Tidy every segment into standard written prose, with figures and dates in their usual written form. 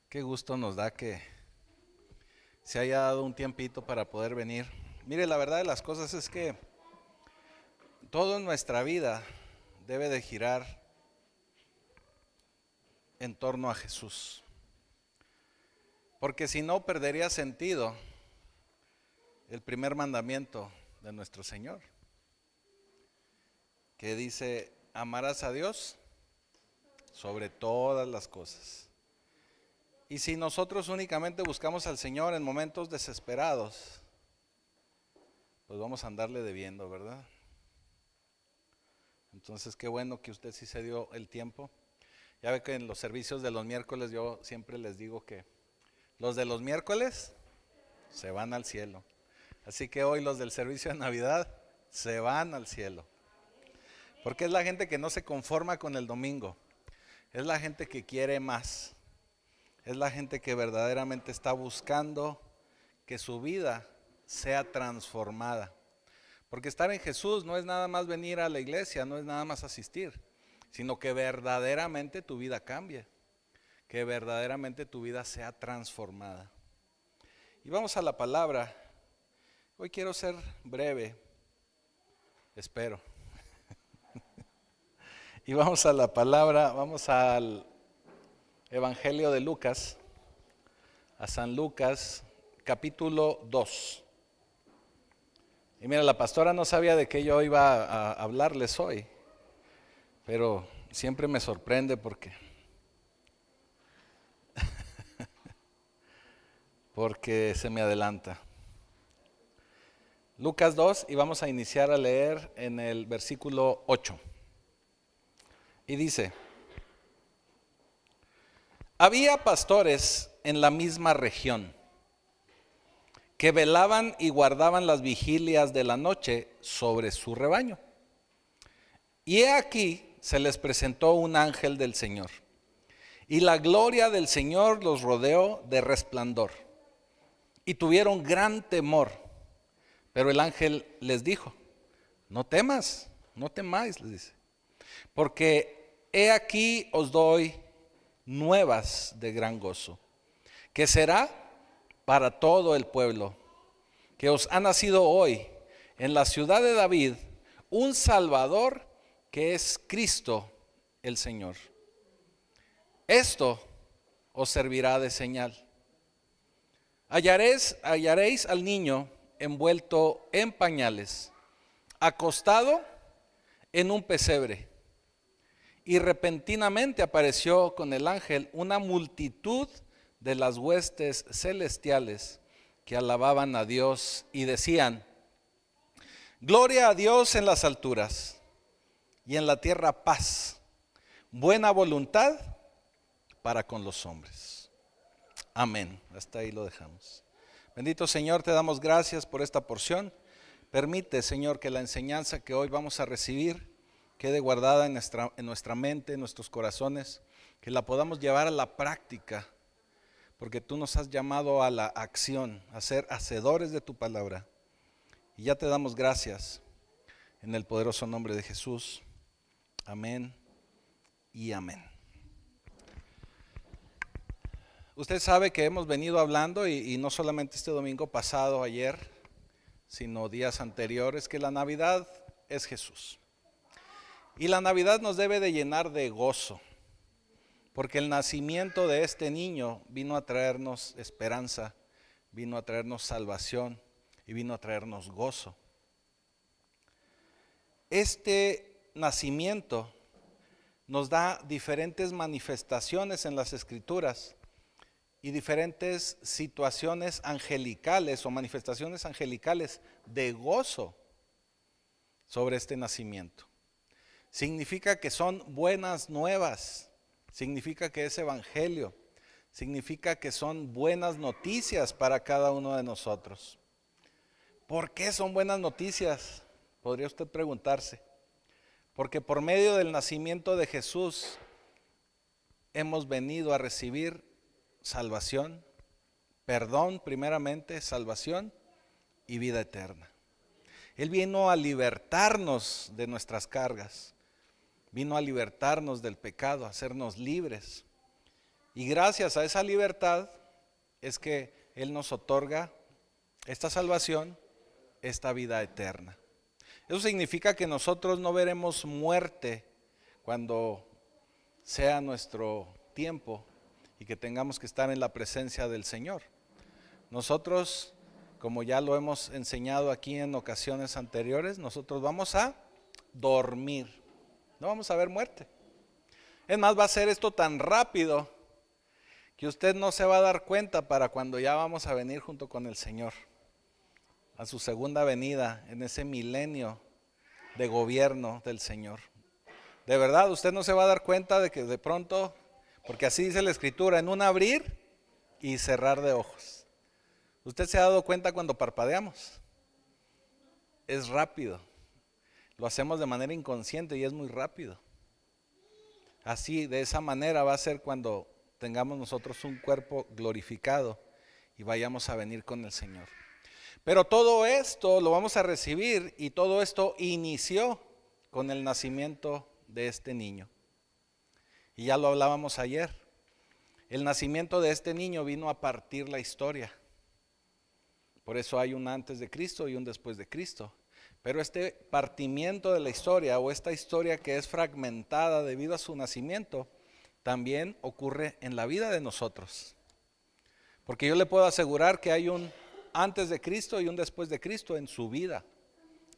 Qué gusto nos da que se haya dado un tiempito para poder venir. Mire, la verdad de las cosas es que todo en nuestra vida debe de girar en torno a Jesús. Porque si no, perdería sentido el primer mandamiento de nuestro Señor, que dice: amarás a Dios sobre todas las cosas. Y si nosotros únicamente buscamos al Señor en momentos desesperados, pues vamos a andarle debiendo, ¿verdad? Entonces, qué bueno que usted sí se dio el tiempo. Ya ve que en los servicios de los miércoles yo siempre les digo que los de los miércoles se van al cielo. Así que hoy los del servicio de Navidad se van al cielo. Porque es la gente que no se conforma con el domingo. Es la gente que quiere más. Es la gente que verdaderamente está buscando que su vida sea transformada. Porque estar en Jesús no es nada más venir a la iglesia, no es nada más asistir, sino que verdaderamente tu vida cambie, que verdaderamente tu vida sea transformada. Y vamos a la palabra. Hoy quiero ser breve, espero. Y vamos a la palabra, vamos al Evangelio de Lucas, a San Lucas, capítulo 2. Y mira, la pastora no sabía de qué yo iba a hablarles hoy, pero siempre me sorprende porque se me adelanta. Lucas 2, y vamos a iniciar a leer en el versículo 8. Y dice: había pastores en la misma región que velaban y guardaban las vigilias de la noche sobre su rebaño. Y he aquí se les presentó un ángel del Señor, y la gloria del Señor los rodeó de resplandor, y tuvieron gran temor. Pero el ángel les dijo: no temas, no temáis, les dice, porque he aquí os doy nuevas de gran gozo, que será para todo el pueblo, que os ha nacido hoy en la ciudad de David un Salvador, que es Cristo el Señor. Esto os servirá de señal. Hallaréis al niño envuelto en pañales, acostado en un pesebre. Y repentinamente apareció con el ángel una multitud de las huestes celestiales que alababan a Dios y decían: gloria a Dios en las alturas, y en la tierra paz, buena voluntad para con los hombres. Amén. Hasta ahí lo dejamos. Bendito Señor, te damos gracias por esta porción. Permite, Señor, que la enseñanza que hoy vamos a recibir quede guardada en nuestra mente, en nuestros corazones, que la podamos llevar a la práctica, porque tú nos has llamado a la acción, a ser hacedores de tu palabra. Y ya te damos gracias en el poderoso nombre de Jesús. Amén y amén. Usted sabe que hemos venido hablando, y no solamente este domingo pasado, ayer, sino días anteriores, que la Navidad es Jesús. Y la Navidad nos debe de llenar de gozo, porque el nacimiento de este niño vino a traernos esperanza, vino a traernos salvación y vino a traernos gozo. Este nacimiento nos da diferentes manifestaciones en las Escrituras y diferentes situaciones angelicales o manifestaciones angelicales de gozo sobre este nacimiento. Significa que son buenas nuevas, significa que es evangelio, significa que son buenas noticias para cada uno de nosotros. ¿Por qué son buenas noticias? Podría usted preguntarse. Porque por medio del nacimiento de Jesús hemos venido a recibir salvación, perdón primeramente, salvación y vida eterna. Él vino a libertarnos de nuestras cargas, vino a libertarnos del pecado, a hacernos libres. Y gracias a esa libertad es que Él nos otorga esta salvación, esta vida eterna. Eso significa que nosotros no veremos muerte cuando sea nuestro tiempo y que tengamos que estar en la presencia del Señor. Nosotros, como ya lo hemos enseñado aquí en ocasiones anteriores, nosotros vamos a dormir, no vamos a ver muerte. Es más, va a ser esto tan rápido que usted no se va a dar cuenta para cuando ya vamos a venir junto con el Señor a su segunda venida en ese milenio de gobierno del Señor. De verdad, usted no se va a dar cuenta de que de pronto, porque así dice la Escritura, en un abrir y cerrar de ojos. ¿Usted se ha dado cuenta cuando parpadeamos? Es rápido. Lo hacemos de manera inconsciente y es muy rápido. Así, de esa manera va a ser cuando tengamos nosotros un cuerpo glorificado y vayamos a venir con el Señor. Pero todo esto lo vamos a recibir y todo esto inició con el nacimiento de este niño. Y ya lo hablábamos ayer. El nacimiento de este niño vino a partir la historia. Por eso hay un antes de Cristo y un después de Cristo. Pero este partimiento de la historia o esta historia que es fragmentada debido a su nacimiento, también ocurre en la vida de nosotros. Porque yo le puedo asegurar que hay un antes de Cristo y un después de Cristo en su vida,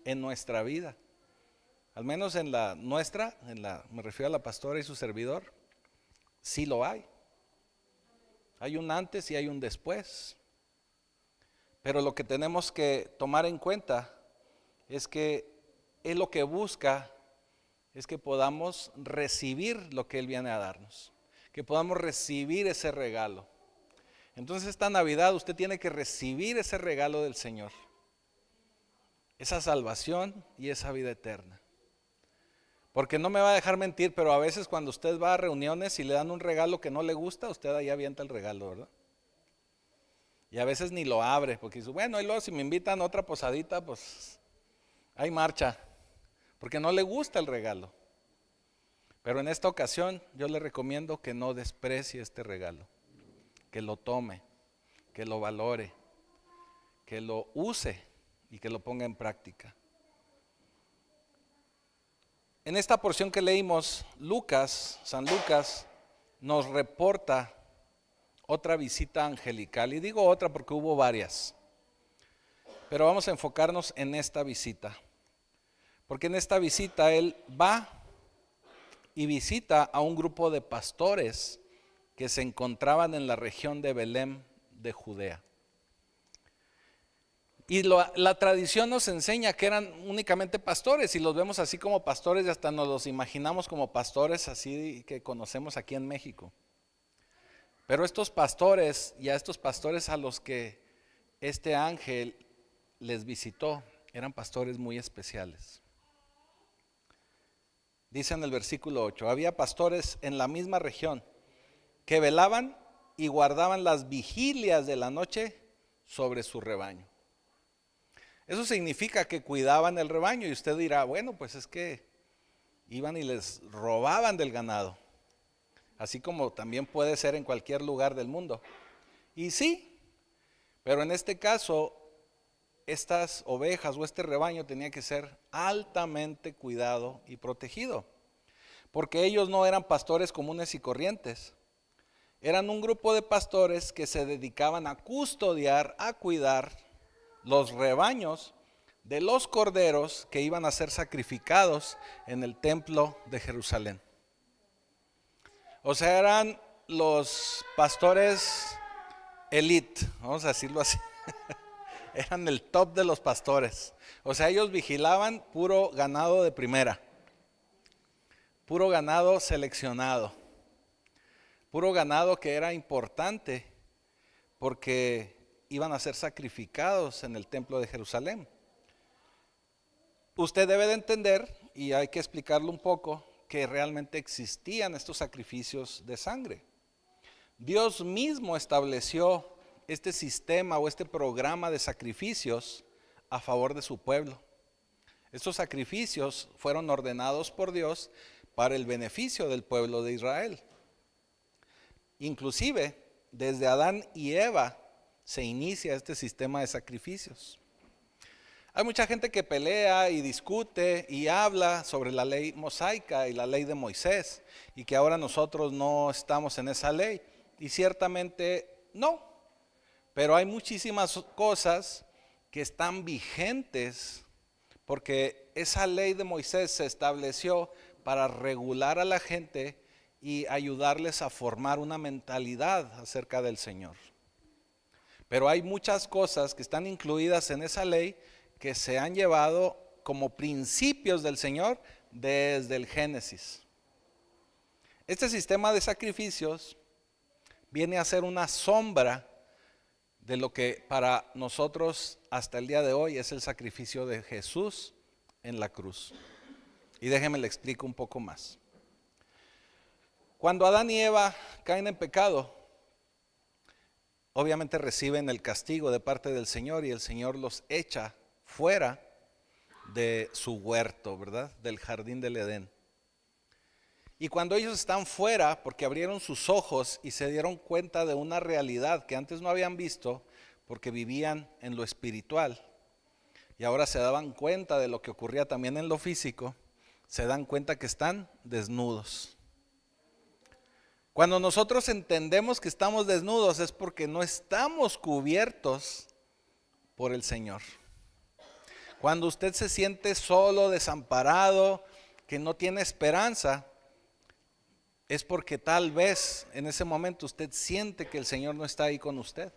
en nuestra vida. Al menos en la nuestra, me refiero a la pastora y su servidor, sí lo hay. Hay un antes y hay un después. Pero lo que tenemos que tomar en cuenta es que Él lo que busca es que podamos recibir lo que Él viene a darnos, que podamos recibir ese regalo. Entonces esta Navidad usted tiene que recibir ese regalo del Señor, esa salvación y esa vida eterna. Porque no me va a dejar mentir, pero a veces cuando usted va a reuniones y le dan un regalo que no le gusta, usted ahí avienta el regalo, ¿verdad? Y a veces ni lo abre, porque dice, bueno, y luego si me invitan a otra posadita, pues hay marcha, porque no le gusta el regalo. Pero en esta ocasión yo le recomiendo que no desprecie este regalo, que lo tome, que lo valore, que lo use y que lo ponga en práctica. En esta porción que leímos, San Lucas nos reporta otra visita angelical, y digo otra porque hubo varias, pero vamos a enfocarnos en esta visita, porque en esta visita él va y visita a un grupo de pastores que se encontraban en la región de Belén de Judea. Y la tradición nos enseña que eran únicamente pastores, y los vemos así como pastores y hasta nos los imaginamos como pastores así que conocemos aquí en México. Pero estos pastores y a estos pastores a los que este ángel les visitó, eran pastores muy especiales. Dice en el versículo 8, había pastores en la misma región que velaban y guardaban las vigilias de la noche sobre su rebaño. Eso significa que cuidaban el rebaño, y usted dirá, bueno, pues es que iban y les robaban del ganado, así como también puede ser en cualquier lugar del mundo. Y sí, pero en este caso, estas ovejas o este rebaño tenía que ser altamente cuidado y protegido, porque ellos no eran pastores comunes y corrientes. Eran un grupo de pastores que se dedicaban a custodiar, a cuidar los rebaños de los corderos que iban a ser sacrificados en el templo de Jerusalén. O sea, eran los pastores elite, vamos a decirlo así. Eran el top de los pastores. O sea, ellos vigilaban puro ganado de primera, puro ganado seleccionado, puro ganado que era importante porque iban a ser sacrificados en el templo de Jerusalén. Usted debe de entender, y hay que explicarlo un poco, que realmente existían estos sacrificios de sangre. Dios mismo estableció este sistema o este programa de sacrificios a favor de su pueblo. Estos sacrificios fueron ordenados por Dios para el beneficio del pueblo de Israel. Inclusive, desde Adán y Eva se inicia este sistema de sacrificios. Hay mucha gente que pelea y discute y habla sobre la ley mosaica y la ley de Moisés y que ahora nosotros no estamos en esa ley. Y ciertamente no, pero hay muchísimas cosas que están vigentes porque esa ley de Moisés se estableció para regular a la gente y ayudarles a formar una mentalidad acerca del Señor. Pero hay muchas cosas que están incluidas en esa ley que se han llevado como principios del Señor desde el Génesis. Este sistema de sacrificios viene a ser una sombra de lo que para nosotros hasta el día de hoy es el sacrificio de Jesús en la cruz. Y déjenme le explico un poco más. Cuando Adán y Eva caen en pecado, obviamente reciben el castigo de parte del Señor y el Señor los echa fuera de su huerto, ¿verdad? Del jardín del Edén. Y cuando ellos están fuera, porque abrieron sus ojos y se dieron cuenta de una realidad que antes no habían visto, porque vivían en lo espiritual, y ahora se daban cuenta de lo que ocurría también en lo físico, se dan cuenta que están desnudos. Cuando nosotros entendemos que estamos desnudos es porque no estamos cubiertos por el Señor. Cuando usted se siente solo, desamparado, que no tiene esperanza, es porque tal vez en ese momento usted siente que el Señor no está ahí con usted.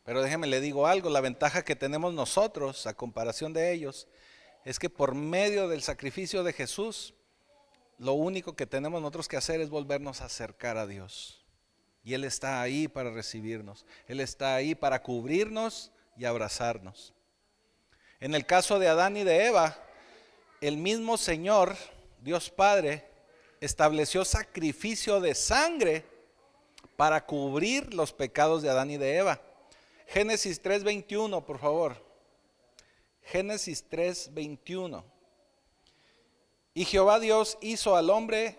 Pero déjeme le digo algo, la ventaja que tenemos nosotros a comparación de ellos es que por medio del sacrificio de Jesús, lo único que tenemos nosotros que hacer es volvernos a acercar a Dios. Y Él está ahí para recibirnos, Él está ahí para cubrirnos y abrazarnos. En el caso de Adán y de Eva, el mismo Señor, Dios Padre, estableció sacrificio de sangre para cubrir los pecados de Adán y de Eva. Génesis 3:21, por favor. Génesis 3:21. Y Jehová Dios hizo al hombre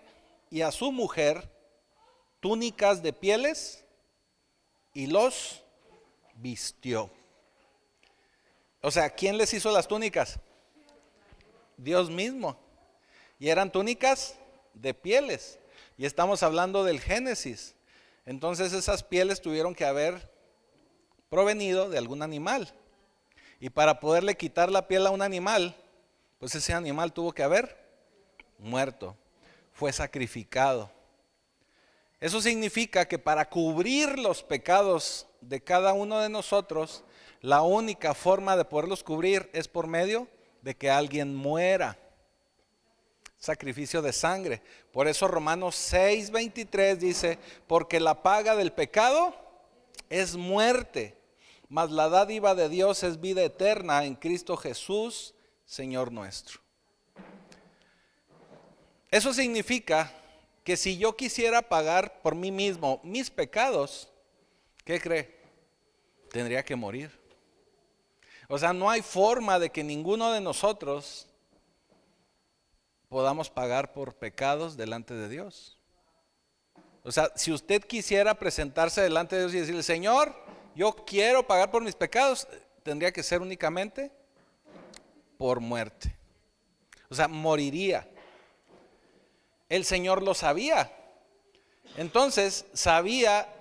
y a su mujer túnicas de pieles y los vistió. O sea, ¿quién les hizo las túnicas? Dios mismo. Y eran túnicas de pieles. Y estamos hablando del Génesis. Entonces esas pieles tuvieron que haber provenido de algún animal. Y para poderle quitar la piel a un animal, pues ese animal tuvo que haber muerto. Fue sacrificado. Eso significa que para cubrir los pecados de cada uno de nosotros, la única forma de poderlos cubrir es por medio de que alguien muera. Sacrificio de sangre. Por eso Romanos 6:23 dice, porque la paga del pecado es muerte, mas la dádiva de Dios es vida eterna en Cristo Jesús, Señor nuestro. Eso significa que si yo quisiera pagar por mí mismo mis pecados, ¿qué cree? Tendría que morir. O sea, no hay forma de que ninguno de nosotros podamos pagar por pecados delante de Dios. O sea, si usted quisiera presentarse delante de Dios y decirle, Señor, yo quiero pagar por mis pecados, tendría que ser únicamente por muerte. O sea, moriría. El Señor lo sabía. Entonces, sabía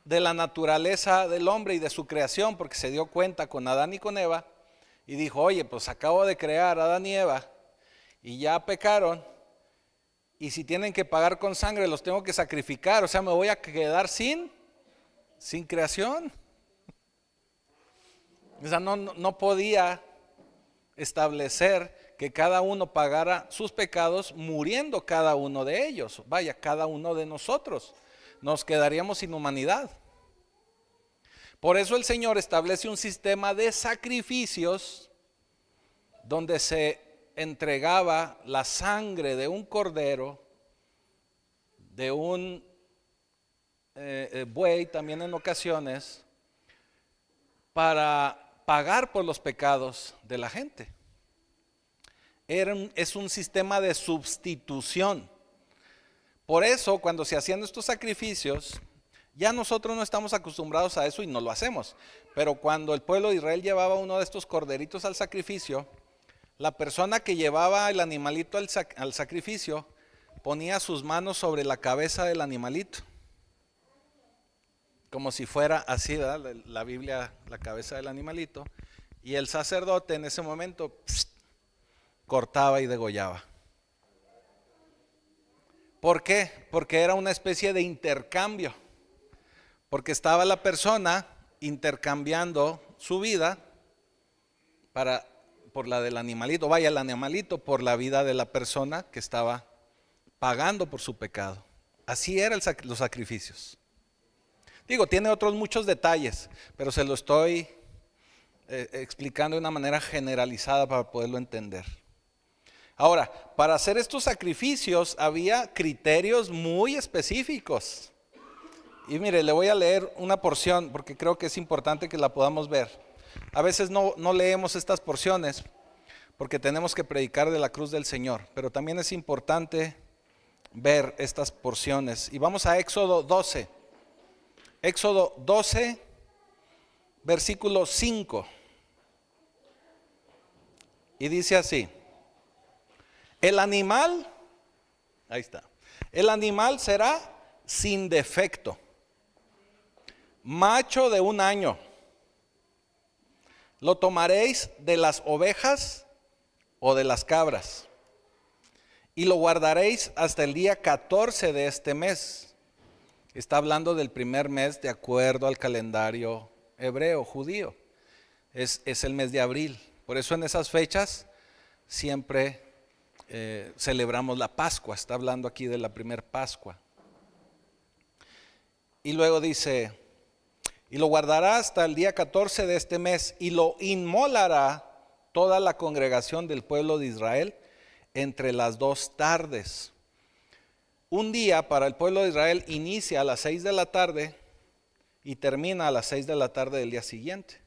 de la naturaleza del hombre y de su creación, porque se dio cuenta con Adán y con Eva, y dijo, oye, pues acabo de crear a Adán y Eva, y ya pecaron, y si tienen que pagar con sangre, los tengo que sacrificar, o sea, me voy a quedar sin creación. O sea, no podía establecer que cada uno pagara sus pecados muriendo cada uno de ellos. Vaya, cada uno de nosotros nos quedaríamos sin humanidad. Por eso el Señor establece un sistema de sacrificios donde se entregaba la sangre de un cordero, de un buey también en ocasiones, para pagar por los pecados de la gente. Es un sistema de sustitución. Por eso, cuando se hacían estos sacrificios, ya nosotros no estamos acostumbrados a eso y no lo hacemos. Pero cuando el pueblo de Israel llevaba uno de estos corderitos al sacrificio, la persona que llevaba el animalito al sacrificio ponía sus manos sobre la cabeza del animalito, como si fuera así, ¿verdad? La Biblia, la cabeza del animalito, y el sacerdote en ese momento cortaba y degollaba. ¿Por qué? Porque era una especie de intercambio, porque estaba la persona intercambiando su vida por la del animalito, vaya, el animalito por la vida de la persona que estaba pagando por su pecado. Así eran los sacrificios. Digo, tiene otros muchos detalles, pero se lo estoy explicando de una manera generalizada para poderlo entender. Ahora, para hacer estos sacrificios había criterios muy específicos. Y mire, le voy a leer una porción porque creo que es importante que la podamos ver. A veces no leemos estas porciones porque tenemos que predicar de la cruz del Señor, pero también es importante ver estas porciones. Y vamos a Éxodo 12. Éxodo 12, versículo 5. Y dice así: el animal, ahí está, el animal será sin defecto, macho de 1 año. Lo tomaréis de las ovejas o de las cabras, y lo guardaréis hasta el día 14 de este mes. Está hablando del primer mes de acuerdo al calendario hebreo, judío. Es el mes de abril. Por eso en esas fechas siempre celebramos la Pascua. Está hablando aquí de la primer Pascua. Y luego dice: y lo guardará hasta el día 14 de este mes, y lo inmolará toda la congregación del pueblo de Israel entre las 2 tardes. Un día para el pueblo de Israel inicia a las 6 de la tarde y termina a las 6 de la tarde del día siguiente.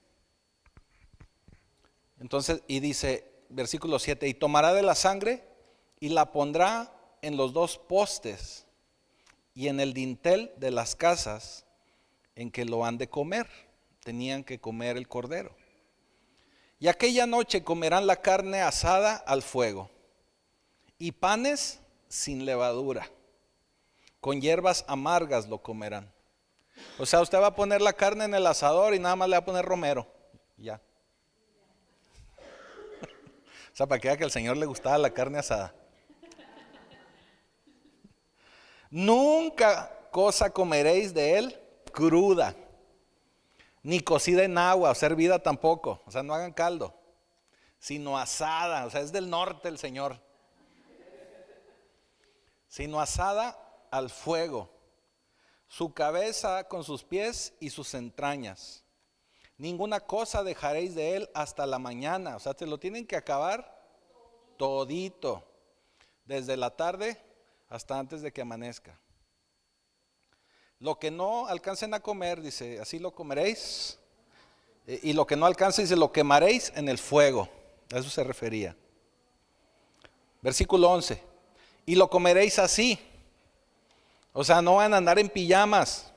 Entonces, y dice, versículo 7, y tomará de la sangre y la pondrá en los 2 postes y en el dintel de las casas en que lo han de comer. Tenían que comer el cordero. Y aquella noche comerán la carne asada al fuego y panes sin levadura. Con hierbas amargas lo comerán. O sea, usted va a poner la carne en el asador y nada más le va a poner romero. Ya. O sea, para que vea que al Señor le gustaba la carne asada. Nunca cosa comeréis de él cruda, ni cocida en agua, o sea, hervida tampoco. O sea, no hagan caldo, sino asada. O sea, es del norte el Señor. Sino asada al fuego, su cabeza con sus pies y sus entrañas. Ninguna cosa dejaréis de él hasta la mañana. O sea, te lo tienen que acabar todito, desde la tarde hasta antes de que amanezca. Lo que no alcancen a comer, dice, así lo comeréis. Y lo que no alcance, dice, lo quemaréis en el fuego. A eso se refería. Versículo 11. Y lo comeréis así. O sea, no van a andar en pijamas,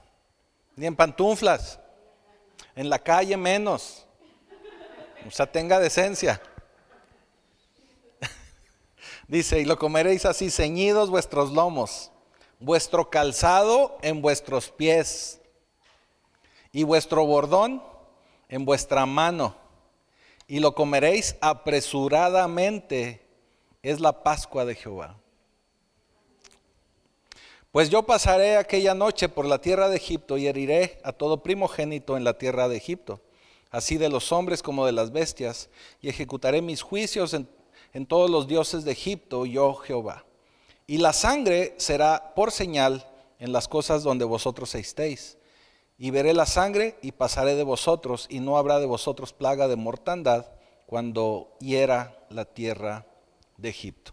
ni en pantuflas, en la calle menos. O sea, tenga decencia. Dice, y lo comeréis así, ceñidos vuestros lomos, vuestro calzado en vuestros pies, y vuestro bordón en vuestra mano, y lo comeréis apresuradamente, es la Pascua de Jehová. Pues yo pasaré aquella noche por la tierra de Egipto y heriré a todo primogénito en la tierra de Egipto, así de los hombres como de las bestias, y ejecutaré mis juicios en todos los dioses de Egipto, yo Jehová. Y la sangre será por señal en las cosas donde vosotros estéis. Y veré la sangre y pasaré de vosotros, y no habrá de vosotros plaga de mortandad cuando hiera la tierra de Egipto.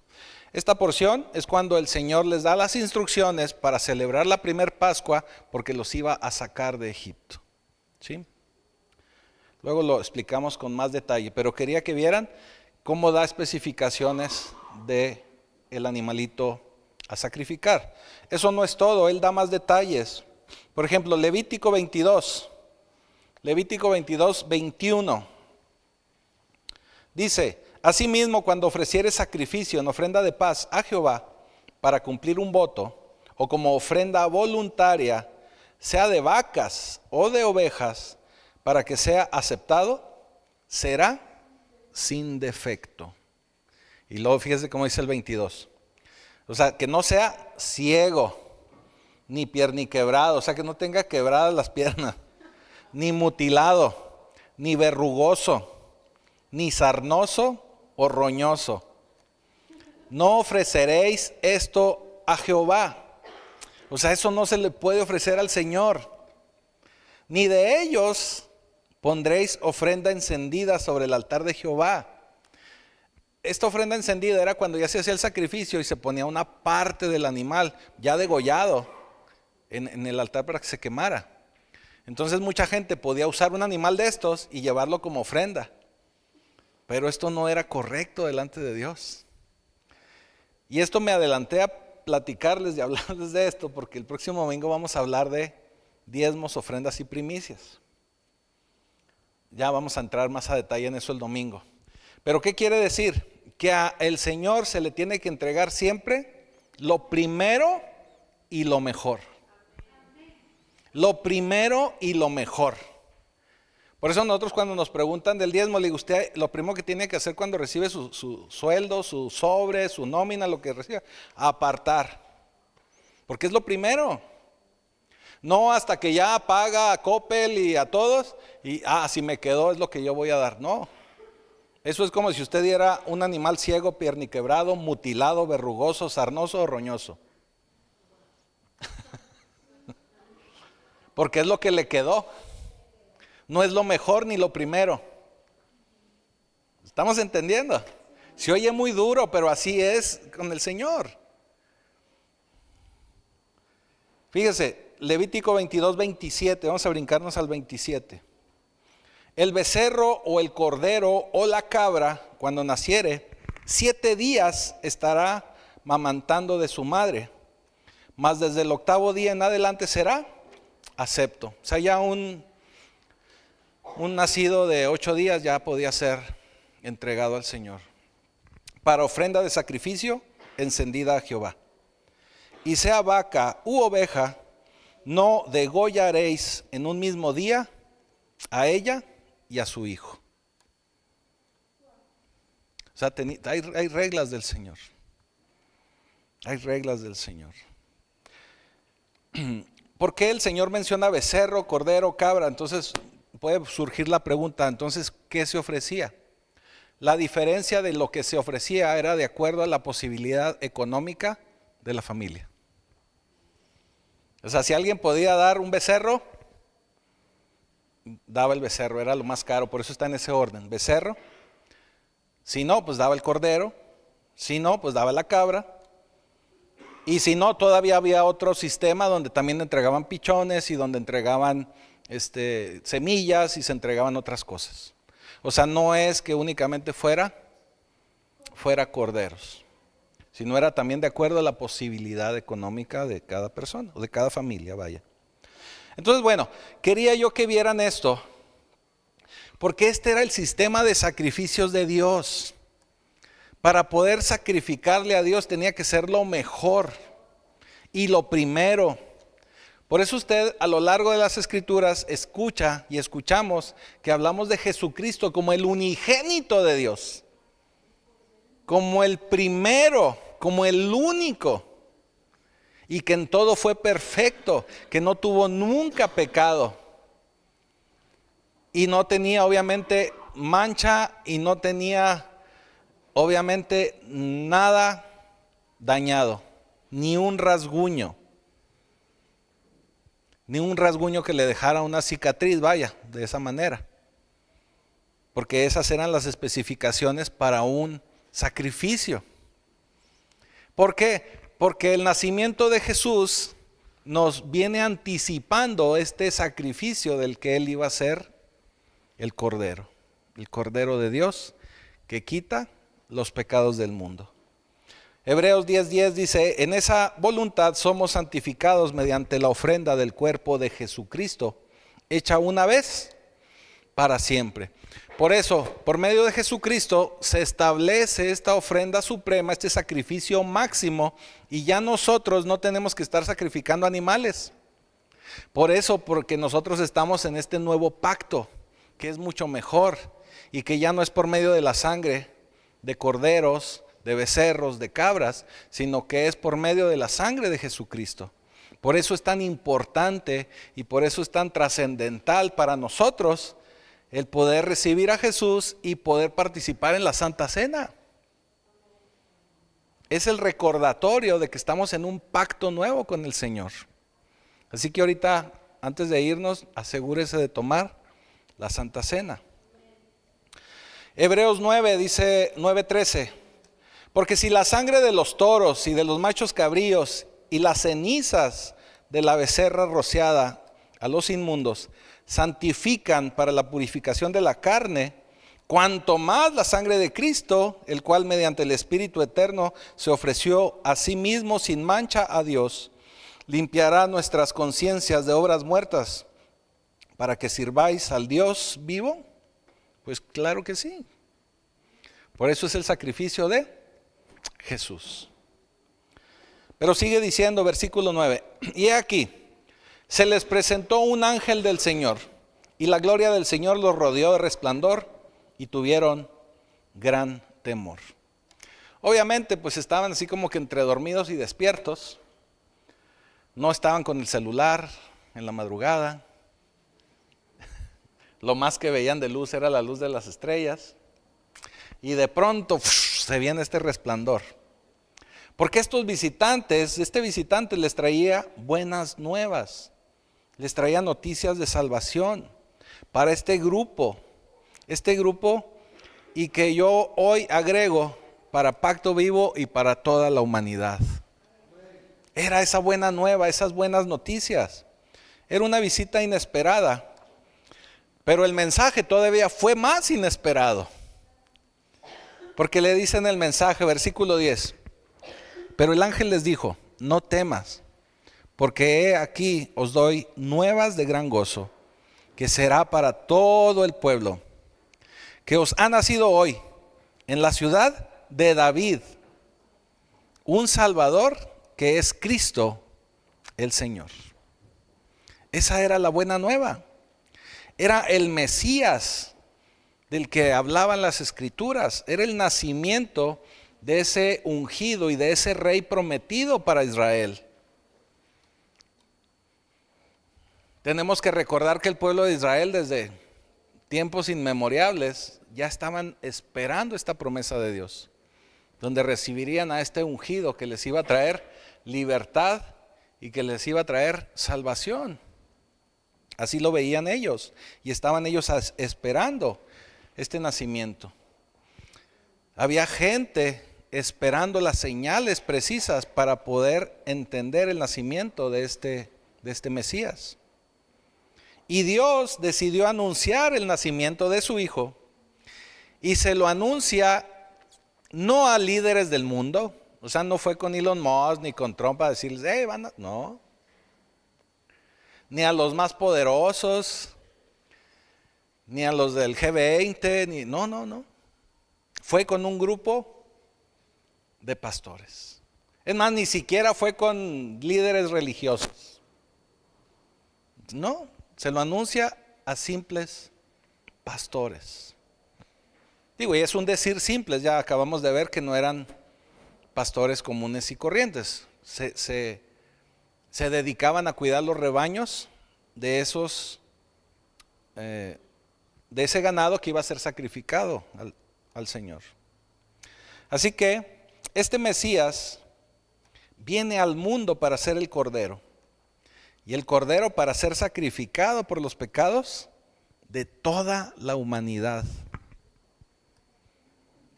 Esta porción es cuando el Señor les da las instrucciones para celebrar la primer Pascua, porque los iba a sacar de Egipto. ¿Sí? Luego lo explicamos con más detalle, pero quería que vieran cómo da especificaciones de el animalito a sacrificar. Eso no es todo, él da más detalles. Por ejemplo, Levítico 22, 21. Dice: asimismo, cuando ofrecieres sacrificio en ofrenda de paz a Jehová para cumplir un voto, o como ofrenda voluntaria, sea de vacas o de ovejas, para que sea aceptado, será sin defecto. Y luego fíjese cómo dice el 22. O sea, que no sea ciego, ni pierniquebrado, o sea, que no tenga quebradas las piernas, ni mutilado, ni verrugoso, ni sarnoso o roñoso. No ofreceréis esto a Jehová. O sea, eso no se le puede ofrecer al Señor. Ni de ellos pondréis ofrenda encendida sobre el altar de Jehová. Esta ofrenda encendida era cuando ya se hacía el sacrificio y se ponía una parte del animal ya degollado en el altar para que se quemara. Entonces mucha gente podía usar un animal de estos y llevarlo como ofrenda. Pero esto no era correcto delante de Dios. Y esto me adelanté a platicarles y hablarles de esto porque el próximo domingo vamos a hablar de diezmos, ofrendas y primicias. Ya vamos a entrar más a detalle en eso el domingo. Pero ¿qué quiere decir? Que al Señor se le tiene que entregar siempre lo primero y lo mejor. Lo primero y lo mejor. Por eso nosotros cuando nos preguntan del diezmo, le digo, usted lo primero que tiene que hacer cuando recibe su sueldo, su sobre, su nómina, lo que reciba, apartar. Porque es lo primero. No hasta que ya paga a Coppel y a todos, y si me quedó es lo que yo voy a dar. No. Eso es como si usted diera un animal ciego, pierniquebrado, mutilado, verrugoso, sarnoso o roñoso. Porque es lo que le quedó. No es lo mejor ni lo primero. ¿Estamos entendiendo? Se oye muy duro, pero así es con el Señor. Fíjese, Levítico 22, 27. Vamos a brincarnos al 27. El becerro o el cordero o la cabra, cuando naciere, 7 días estará mamantando de su madre. Mas desde el 8º día en adelante será acepto. O sea, ya un nacido de 8 días ya podía ser entregado al Señor. Para ofrenda de sacrificio encendida a Jehová. Y sea vaca u oveja, no degollaréis en un mismo día a ella y a su hijo. O sea, hay reglas del Señor. Hay reglas del Señor. ¿Por qué el Señor menciona becerro, cordero, cabra? Entonces puede surgir la pregunta, entonces, ¿qué se ofrecía? La diferencia de lo que se ofrecía era de acuerdo a la posibilidad económica de la familia. O sea, si alguien podía dar un becerro, daba el becerro, era lo más caro, por eso está en ese orden, becerro. Si no, pues daba el cordero. Si no, pues daba la cabra. Y si no, todavía había otro sistema donde también entregaban pichones y donde entregaban semillas y se entregaban otras cosas. O sea, no es que únicamente fuera corderos, sino era también de acuerdo a la posibilidad económica de cada persona o de cada familia, vaya. Entonces, bueno, quería yo que vieran esto, porque este era el sistema de sacrificios de Dios. Para poder sacrificarle a Dios tenía que ser lo mejor y lo primero. Por eso usted a lo largo de las Escrituras escucha y escuchamos que hablamos de Jesucristo como el unigénito de Dios, como el primero, como el único, y que en todo fue perfecto, que no tuvo nunca pecado y no tenía obviamente mancha y no tenía obviamente nada dañado, ni un rasguño que le dejara una cicatriz, vaya, de esa manera. Porque esas eran las especificaciones para un sacrificio. ¿Por qué? Porque el nacimiento de Jesús nos viene anticipando este sacrificio del que Él iba a ser el Cordero de Dios que quita los pecados del mundo. Hebreos 10:10 dice, en esa voluntad somos santificados mediante la ofrenda del cuerpo de Jesucristo, hecha una vez para siempre. Por eso, por medio de Jesucristo se establece esta ofrenda suprema, este sacrificio máximo, y ya nosotros no tenemos que estar sacrificando animales. Por eso, porque nosotros estamos en este nuevo pacto, que es mucho mejor, y que ya no es por medio de la sangre de corderos, de becerros, de cabras, sino que es por medio de la sangre de Jesucristo. Por eso es tan importante y por eso es tan trascendental para nosotros el poder recibir a Jesús y poder participar en la Santa Cena. Es el recordatorio de que estamos en un pacto nuevo con el Señor. Así que ahorita, antes de irnos, asegúrese de tomar la Santa Cena. Hebreos 9 dice 9:13, porque si la sangre de los toros y de los machos cabríos y las cenizas de la becerra rociada a los inmundos santifican para la purificación de la carne, cuanto más la sangre de Cristo, el cual mediante el Espíritu eterno se ofreció a sí mismo sin mancha a Dios, limpiará nuestras conciencias de obras muertas para que sirváis al Dios vivo. Pues claro que sí. Por eso es el sacrificio de Jesús. Pero sigue diciendo versículo 9, y he aquí, se les presentó un ángel del Señor, y la gloria del Señor los rodeó de resplandor, y tuvieron gran temor. Obviamente, pues estaban así como que entre dormidos y despiertos. No estaban con el celular en la madrugada. Lo más que veían de luz era la luz de las estrellas. Y de pronto se viene este resplandor. Porque estos visitantes, este visitante les traía buenas nuevas. Les traía noticias de salvación para este grupo y que yo hoy agrego para Pacto Vivo y para toda la humanidad. Era esa buena nueva, esas buenas noticias. Era una visita inesperada, pero el mensaje todavía fue más inesperado. Porque le dice en el mensaje, versículo 10, pero el ángel les dijo, no temas, porque he aquí os doy nuevas de gran gozo, que será para todo el pueblo, que os ha nacido hoy en la ciudad de David un Salvador que es Cristo el Señor. Esa era la buena nueva. Era el Mesías del que hablaban las Escrituras. Era el nacimiento de ese ungido y de ese rey prometido para Israel. Tenemos que recordar que el pueblo de Israel desde tiempos inmemorables ya estaban esperando esta promesa de Dios, donde recibirían a este ungido que les iba a traer libertad y que les iba a traer salvación. Así lo veían ellos y estaban ellos esperando este nacimiento. Había gente esperando las señales precisas para poder entender el nacimiento de este Mesías. Y Dios decidió anunciar el nacimiento de su Hijo y se lo anuncia no a líderes del mundo, o sea, no fue con Elon Musk ni con Trump a decirles, no, ni a los más poderosos, ni a los del G20, no. Fue con un grupo de pastores. Es más, ni siquiera fue con líderes religiosos. No, se lo anuncia a simples pastores. Digo, y es un decir simples, ya acabamos de ver que no eran pastores comunes y corrientes. Se dedicaban a cuidar los rebaños de ese ganado que iba a ser sacrificado al Señor. Así que este Mesías viene al mundo para ser el Cordero, y el Cordero para ser sacrificado por los pecados de toda la humanidad.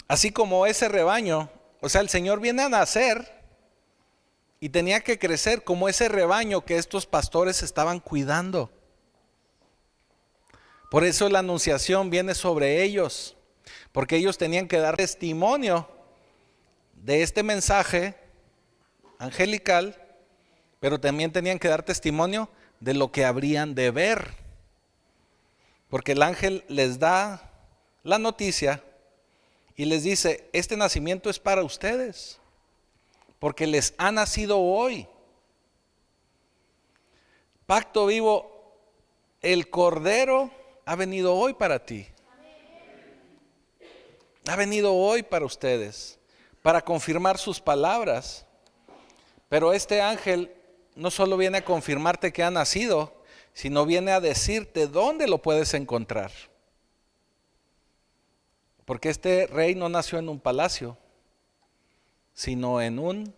Así como ese rebaño, o sea, el Señor viene a nacer y tenía que crecer como ese rebaño que estos pastores estaban cuidando. Por eso la anunciación viene sobre ellos, porque ellos tenían que dar testimonio de este mensaje angelical, pero también tenían que dar testimonio de lo que habrían de ver. Porque el ángel les da la noticia y les dice, este nacimiento es para ustedes, porque les ha nacido hoy. Pacto vivo, el Cordero ha venido hoy para ti. Ha venido hoy para ustedes, para confirmar sus palabras. Pero este ángel no solo viene a confirmarte que ha nacido, sino viene a decirte dónde lo puedes encontrar. Porque este rey no nació en un palacio, sino en un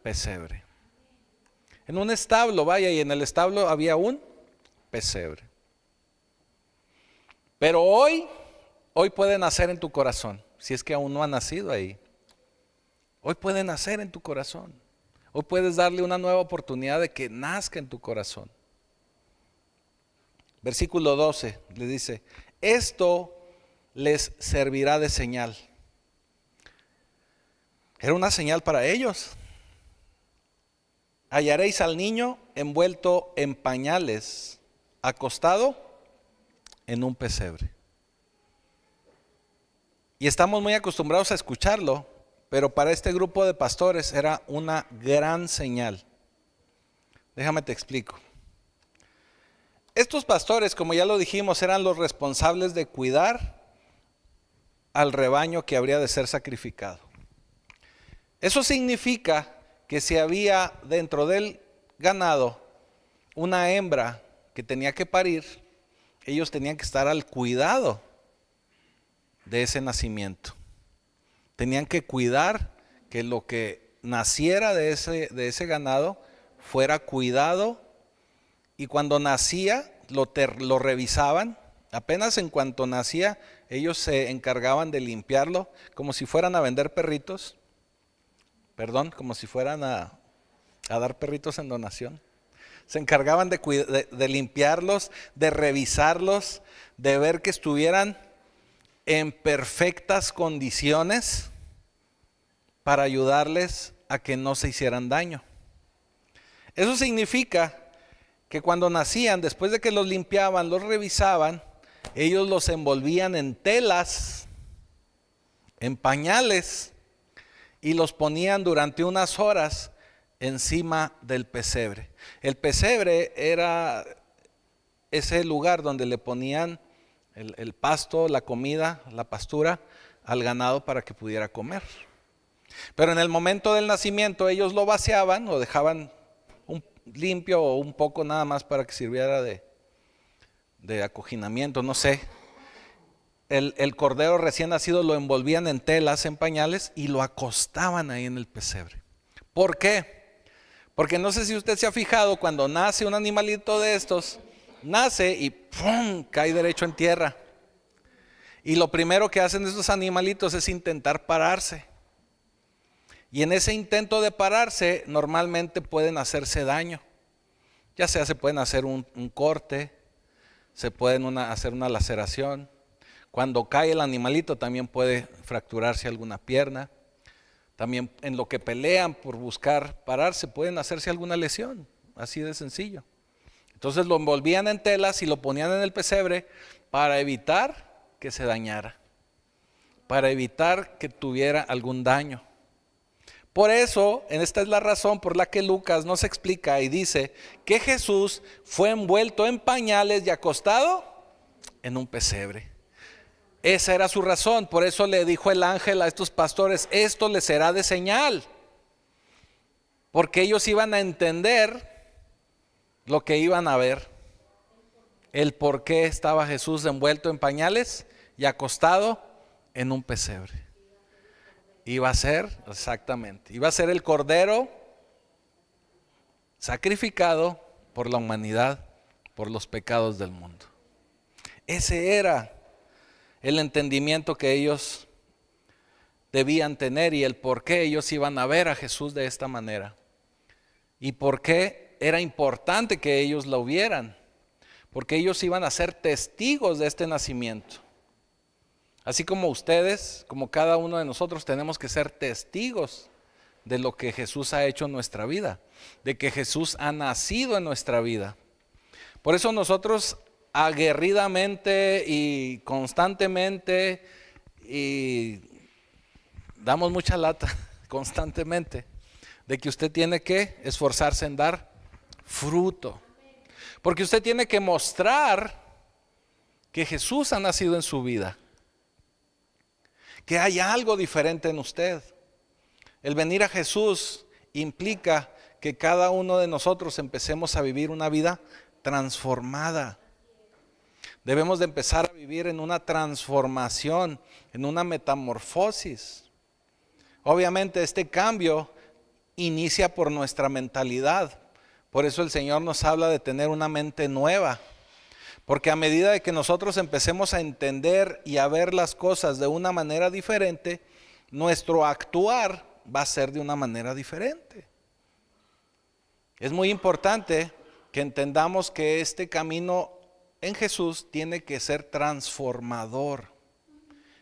pesebre. En un establo, vaya, y en el establo había un pesebre. Pero hoy puede nacer en tu corazón, si es que aún no ha nacido ahí. Hoy puede nacer en tu corazón. Hoy puedes darle una nueva oportunidad de que nazca en tu corazón. Versículo 12 le dice, esto les servirá de señal. Era una señal para ellos. Hallaréis al niño envuelto en pañales, acostado en un pesebre. Y estamos muy acostumbrados a escucharlo, pero para este grupo de pastores era una gran señal. Déjame te explico. Estos pastores, como ya lo dijimos, eran los responsables de cuidar al rebaño que habría de ser sacrificado. Eso significa que si había dentro del ganado una hembra que tenía que parir, ellos tenían que estar al cuidado de ese nacimiento. Tenían que cuidar que lo que naciera de ese ganado fuera cuidado, y cuando nacía lo revisaban. Apenas en cuanto nacía, ellos se encargaban de limpiarlo como si fueran a vender perritos. Como si fueran a dar perritos en donación. Se encargaban de limpiarlos, de revisarlos, de ver que estuvieran en perfectas condiciones para ayudarles a que no se hicieran daño. Eso significa que cuando nacían, después de que los limpiaban, los revisaban, ellos los envolvían en telas, en pañales, y los ponían durante unas horas encima del pesebre. El pesebre era ese lugar donde le ponían el pasto, la comida, la pastura al ganado para que pudiera comer. Pero en el momento del nacimiento ellos lo vaciaban o dejaban limpio o un poco nada más para que sirviera de acoginamiento, no sé. El cordero recién nacido lo envolvían en telas, en pañales, y lo acostaban ahí en el pesebre. ¿Por qué? Porque no sé si usted se ha fijado, cuando nace un animalito de estos, nace y ¡pum!, cae derecho en tierra. Y lo primero que hacen estos animalitos es intentar pararse. Y en ese intento de pararse, normalmente pueden hacerse daño. Ya sea se pueden hacer un corte, se pueden hacer una laceración. Cuando cae el animalito también puede fracturarse alguna pierna. También en lo que pelean por buscar pararse pueden hacerse alguna lesión, así de sencillo. Entonces lo envolvían en telas y lo ponían en el pesebre para evitar que se dañara, para evitar que tuviera algún daño. Por eso, esta es la razón por la que Lucas nos explica y dice que Jesús fue envuelto en pañales y acostado en un pesebre. Esa era su razón, por eso le dijo el ángel a estos pastores, esto les será de señal, porque ellos iban a entender lo que iban a ver, el por qué estaba Jesús envuelto en pañales y acostado en un pesebre. Iba a ser, exactamente, iba a ser el cordero sacrificado por la humanidad, por los pecados del mundo. Ese era el entendimiento que ellos debían tener y el por qué ellos iban a ver a Jesús de esta manera. Y por qué era importante que ellos lo vieran, porque ellos iban a ser testigos de este nacimiento. Así como ustedes, como cada uno de nosotros, tenemos que ser testigos de lo que Jesús ha hecho en nuestra vida, de que Jesús ha nacido en nuestra vida. Por eso nosotros aguerridamente y constantemente y damos mucha lata constantemente de que usted tiene que esforzarse en dar fruto. Porque usted tiene que mostrar que Jesús ha nacido en su vida, que hay algo diferente en usted. El venir a Jesús implica que cada uno de nosotros empecemos a vivir una vida transformada. Debemos de empezar a vivir en una transformación, en una metamorfosis. Obviamente este cambio inicia por nuestra mentalidad. Por eso el Señor nos habla de tener una mente nueva. Porque a medida de que nosotros empecemos a entender y a ver las cosas de una manera diferente, nuestro actuar va a ser de una manera diferente. Es muy importante que entendamos que este camino en Jesús tiene que ser transformador.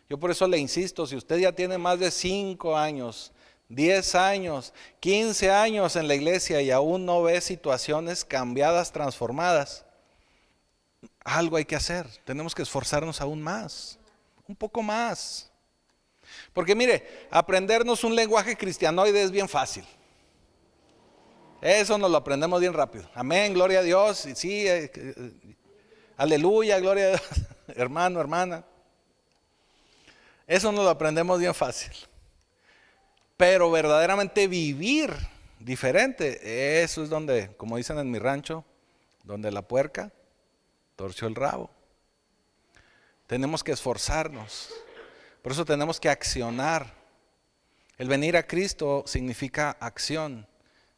Yo por eso le insisto, si usted ya tiene más de 5 años, 10 años, 15 años en la iglesia y aún no ve situaciones cambiadas, transformadas, algo hay que hacer. Tenemos que esforzarnos aún más, un poco más. Porque mire, aprendernos un lenguaje cristianoide es bien fácil. Eso nos lo aprendemos bien rápido. Amén, gloria a Dios. Y sí, aleluya, gloria a Dios. Hermano, hermana. Eso nos lo aprendemos bien fácil. Pero verdaderamente vivir diferente, eso es donde, como dicen en mi rancho, donde la puerca torció el rabo. Tenemos que esforzarnos. Por eso tenemos que accionar. El venir a Cristo significa acción,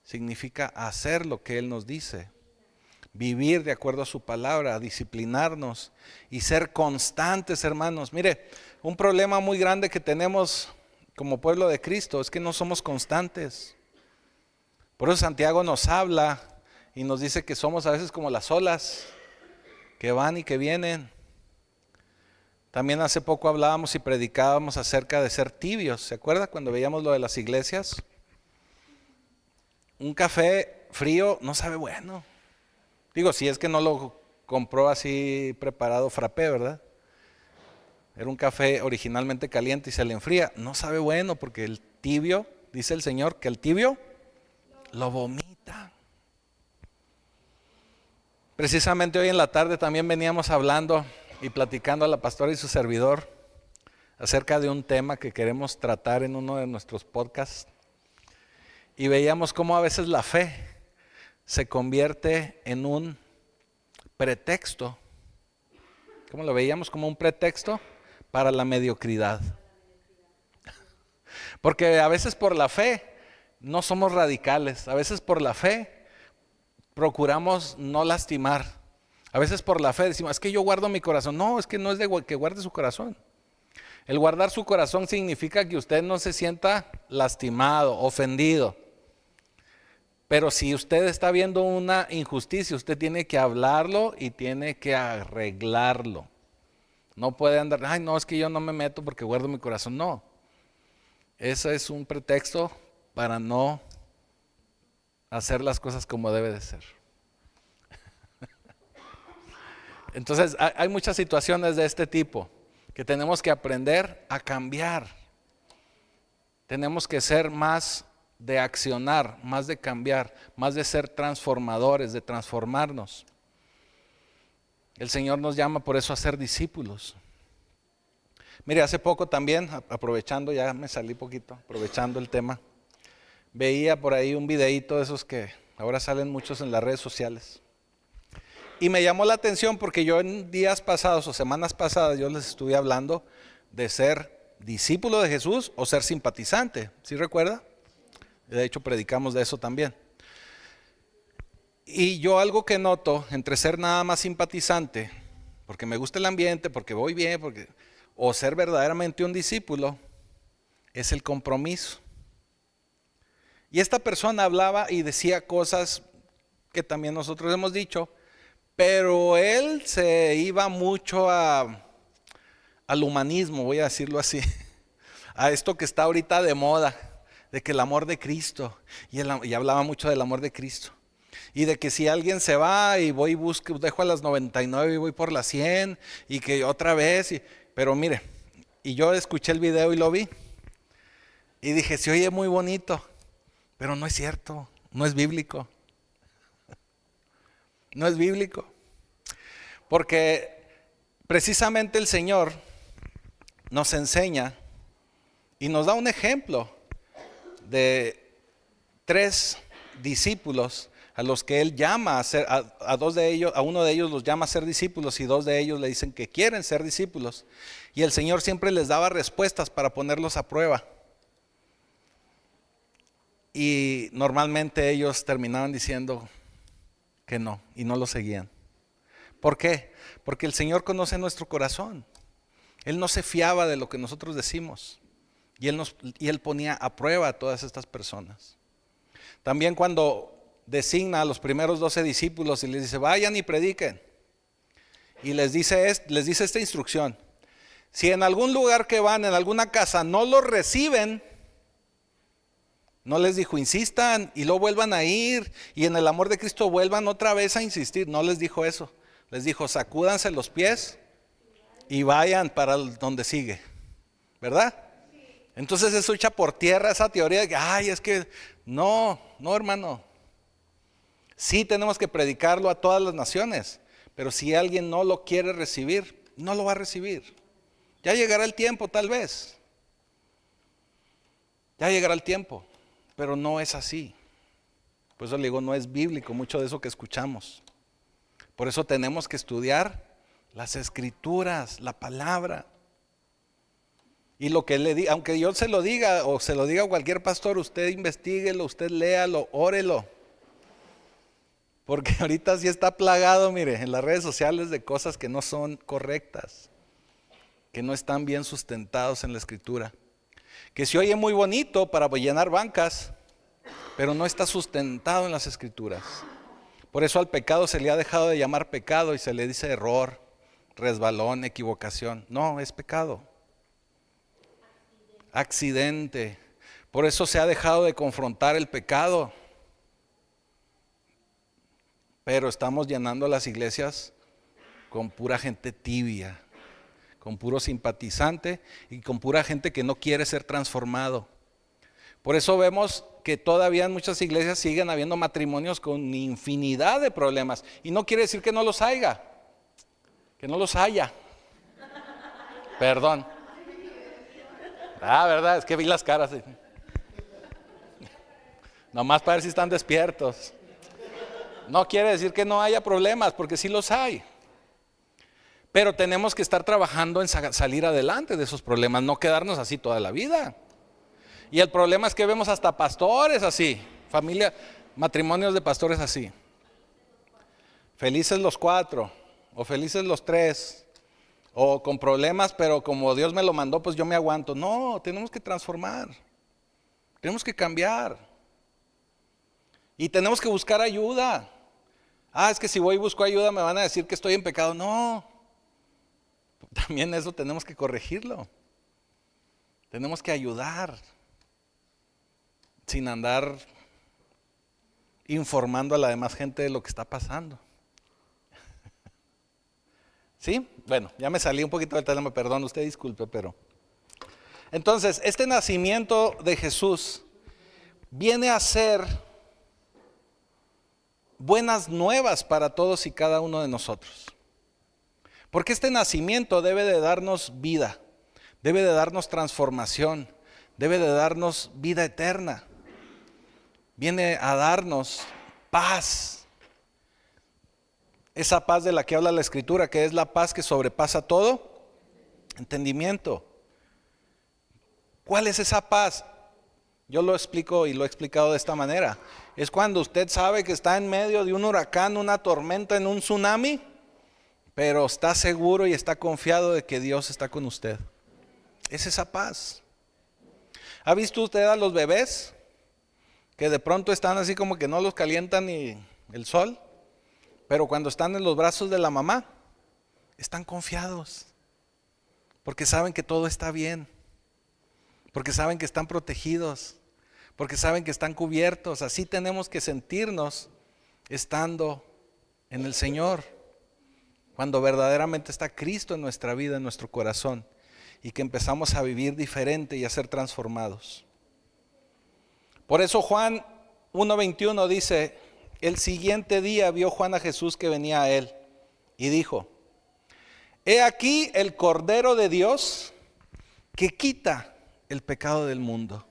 significa hacer lo que Él nos dice. Vivir de acuerdo a su palabra, disciplinarnos y ser constantes, hermanos. Mire, un problema muy grande que tenemos como pueblo de Cristo es que no somos constantes. Por eso Santiago nos habla y nos dice que somos a veces como las olas que van y que vienen. También hace poco hablábamos y predicábamos acerca de ser tibios. ¿Se acuerda cuando veíamos lo de las iglesias? Un café frío no sabe bueno. Digo, si es que no lo compró así preparado frappé, ¿verdad? Era un café originalmente caliente y se le enfría. No sabe bueno porque el tibio, dice el Señor, que el tibio lo vomita. Precisamente hoy en la tarde también veníamos hablando y platicando a la pastora y su servidor acerca de un tema que queremos tratar en uno de nuestros podcasts. Y veíamos cómo a veces la fe se convierte en un pretexto. ¿Cómo lo veíamos? Como un pretexto para la mediocridad. Porque a veces por la fe no somos radicales. A veces por la fe procuramos no lastimar. A veces por la fe decimos, es que yo guardo mi corazón. No, es que no es de que guarde su corazón. El guardar su corazón significa que usted no se sienta lastimado, ofendido. Pero si usted está viendo una injusticia, usted tiene que hablarlo y tiene que arreglarlo. No puede andar, ay no, es que yo no me meto porque guardo mi corazón. No, eso es un pretexto para no hacer las cosas como debe de ser. Entonces hay muchas situaciones de este tipo que tenemos que aprender a cambiar. Tenemos que ser más de accionar, más de cambiar, más de ser transformadores, de transformarnos. El Señor nos llama por eso a ser discípulos. Mire, hace poco también, aprovechando, ya me salí poquito, aprovechando el tema, veía por ahí un videíto de esos que ahora salen muchos en las redes sociales. Y me llamó la atención porque yo en días pasados o semanas pasadas yo les estuve hablando de ser discípulo de Jesús o ser simpatizante. ¿Sí recuerda? De hecho predicamos de eso también. Y yo algo que noto entre ser nada más simpatizante, porque me gusta el ambiente, porque voy bien, o ser verdaderamente un discípulo, es el compromiso. Y esta persona hablaba y decía cosas que también nosotros hemos dicho, pero él se iba mucho a al humanismo, voy a decirlo así, a esto que está ahorita de moda, de que el amor de Cristo, y hablaba mucho del amor de Cristo, y de que si alguien se va y voy y busco, dejo a las 99 y voy por las 100, y que otra vez, pero mire, y yo escuché el video y lo vi, y dije, se oye muy bonito, pero no es cierto, no es bíblico. No es bíblico. Porque precisamente el Señor nos enseña y nos da un ejemplo de 3 discípulos a los que Él llama a ser, a 2 de ellos, a uno de ellos los llama a ser discípulos y 2 de ellos le dicen que quieren ser discípulos. Y el Señor siempre les daba respuestas para ponerlos a prueba. Y normalmente ellos terminaban diciendo que no, y no lo seguían. ¿Por qué? Porque el Señor conoce nuestro corazón. Él no se fiaba de lo que nosotros decimos. Y Él ponía a prueba a todas estas personas. También cuando designa a los primeros 12 discípulos y les dice, vayan y prediquen. Y les dice esta instrucción. Si en algún lugar que van, en alguna casa, no los reciben, no les dijo, insistan y luego vuelvan a ir y en el amor de Cristo vuelvan otra vez a insistir. No les dijo eso. Les dijo, sacúdanse los pies y vayan para donde sigue. ¿Verdad? Entonces eso echa por tierra esa teoría de que, ay, es que no, hermano. Sí tenemos que predicarlo a todas las naciones, pero si alguien no lo quiere recibir, no lo va a recibir. Ya llegará el tiempo tal vez. Ya llegará el tiempo. Pero no es así. Por eso le digo, no es bíblico mucho de eso que escuchamos. Por eso tenemos que estudiar las escrituras, la palabra. Y lo que le diga, aunque yo se lo diga o se lo diga a cualquier pastor, usted investíguelo, usted léalo, órelo. Porque ahorita sí está plagado, mire, en las redes sociales de cosas que no son correctas, que no están bien sustentados en la escritura. Que se oye muy bonito para llenar bancas, pero no está sustentado en las escrituras. Por eso al pecado se le ha dejado de llamar pecado y se le dice error, resbalón, equivocación. No, es pecado. Accidente. Por eso se ha dejado de confrontar el pecado. Pero estamos llenando las iglesias con pura gente tibia, con puro simpatizante y con pura gente que no quiere ser transformado. Por eso vemos que todavía en muchas iglesias siguen habiendo matrimonios con infinidad de problemas. Y no quiere decir que no los haya, que no los haya. Perdón. Verdad, es que vi las caras. Nomás para ver si están despiertos. No quiere decir que no haya problemas, porque sí los hay. Pero tenemos que estar trabajando en salir adelante de esos problemas, no quedarnos así toda la vida. Y el problema es que vemos hasta pastores así, matrimonios de pastores así. Felices los 4, o felices los 3, o con problemas, pero como Dios me lo mandó, pues yo me aguanto. No, tenemos que transformar, tenemos que cambiar. Y tenemos que buscar ayuda. Es que si voy y busco ayuda me van a decir que estoy en pecado. No. También eso tenemos que corregirlo. Tenemos que ayudar sin andar informando a la demás gente de lo que está pasando. ¿Sí? Bueno, ya me salí un poquito del tema, perdón, usted disculpe, pero... Entonces, este nacimiento de Jesús viene a ser buenas nuevas para todos y cada uno de nosotros. Porque este nacimiento debe de darnos vida, debe de darnos transformación, debe de darnos vida eterna. Viene a darnos paz. Esa paz de la que habla la Escritura, que es la paz que sobrepasa todo entendimiento. ¿Cuál es esa paz? Yo lo explico y lo he explicado de esta manera. Es cuando usted sabe que está en medio de un huracán, una tormenta, en un tsunami, pero está seguro y está confiado de que Dios está con usted. Es esa paz. ¿Ha visto usted a los bebés que de pronto están así como que no los calienta ni el sol? Pero cuando están en los brazos de la mamá, están confiados. porque saben que todo está bien, porque saben que están protegidos, porque saben que están cubiertos. Así tenemos que sentirnos estando en el Señor, cuando verdaderamente está Cristo en nuestra vida, en nuestro corazón, y que empezamos a vivir diferente y a ser transformados. Por eso Juan 1:21 dice: el siguiente día vio Juan a Jesús que venía a él y dijo: he aquí el Cordero de Dios que quita el pecado del mundo.